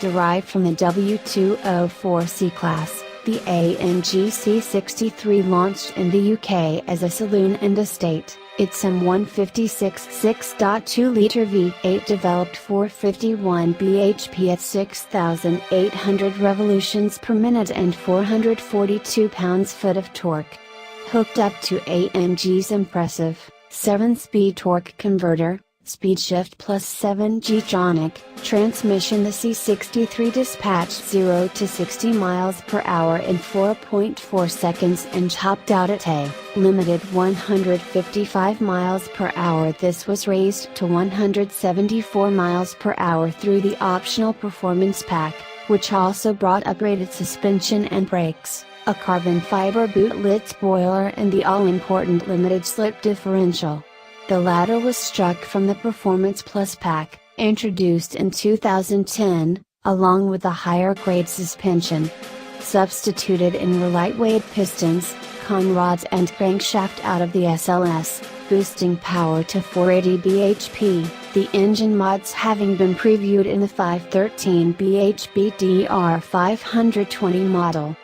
Derived from the W204C class, the AMG C63 launched in the UK as a saloon and estate. Its M156 6.2-liter V8 developed 451 bhp at 6,800 revolutions per minute and 442 pounds-foot of torque. Hooked up to AMG's impressive 7-speed torque converter, speed shift plus 7G-tronic transmission, the C63 dispatched 0 to 60 miles per hour in 4.4 seconds and topped out at a limited 155 miles per hour. This was raised to 174 miles per hour through the optional performance pack, which also brought upgraded suspension and brakes, a carbon fiber bootlit spoiler and the all-important limited slip differential. The latter was struck from the Performance Plus pack, introduced in 2010, along with a higher grade suspension. Substituted in were lightweight pistons, conrods and crankshaft out of the SLS, boosting power to 480 bhp, the engine mods having been previewed in the 513 bhp DR520 model.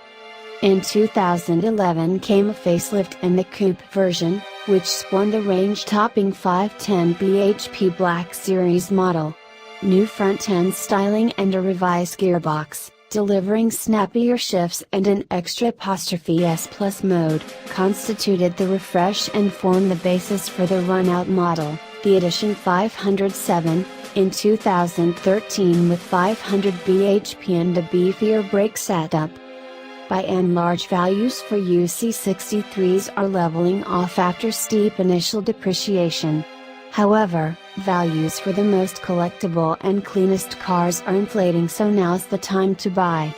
In 2011 came a facelift in the coupe version, which spawned the range-topping 510 bhp Black Series model. New front-end styling and a revised gearbox, delivering snappier shifts and an extra S Plus mode, constituted the refresh and formed the basis for the runout model, the Edition 507, in 2013 with 500 bhp and a beefier brake setup. By and large, values for UC63s are leveling off after steep initial depreciation. However, values for the most collectible and cleanest cars are inflating, so now's the time to buy.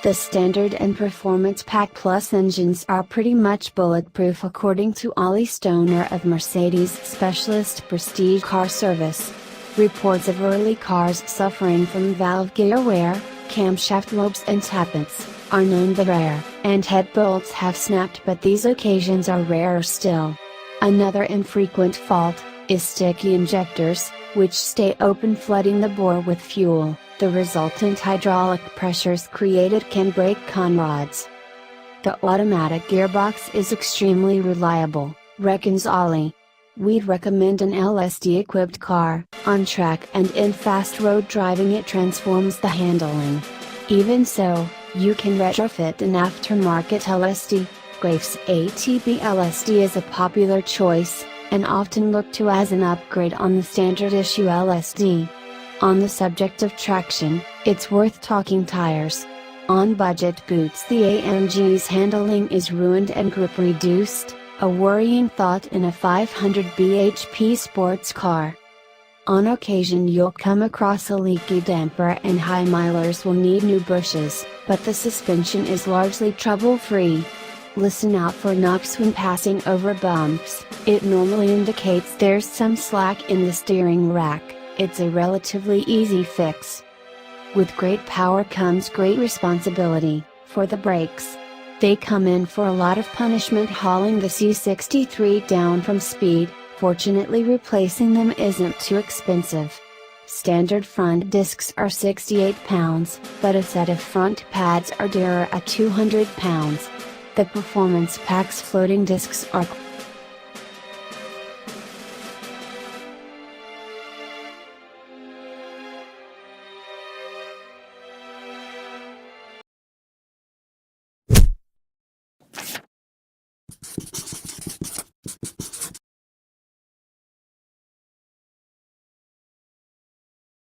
The Standard and Performance Pack Plus engines are pretty much bulletproof according to Ollie Stoner of Mercedes Specialist Prestige Car Service. Reports of early cars suffering from valve gear wear, camshaft lobes and tappets are known but rare, and head bolts have snapped, but these occasions are rarer still. Another infrequent fault is sticky injectors, which stay open, flooding the bore with fuel. The resultant hydraulic pressures created can break conrods. The automatic gearbox is extremely reliable, reckons Ollie. We'd recommend an LSD-equipped car. On track and in fast road driving it transforms the handling. Even so, you can retrofit an aftermarket LSD. Guelph's ATB LSD is a popular choice, and often looked to as an upgrade on the standard issue LSD. On the subject of traction, it's worth talking tires. On budget boots, the AMG's handling is ruined and grip reduced, a worrying thought in a 500 bhp sports car. On occasion you'll come across a leaky damper and high milers will need new bushes, but the suspension is largely trouble-free. Listen out for knocks when passing over bumps. It normally indicates there's some slack in the steering rack. It's a relatively easy fix. With great power comes great responsibility. For the brakes, they come in for a lot of punishment, hauling the C63 down from speed. Fortunately, replacing them isn't too expensive. Standard front discs are 68 pounds, but a set of front pads are dearer at 200 pounds. The Performance Pack's floating discs are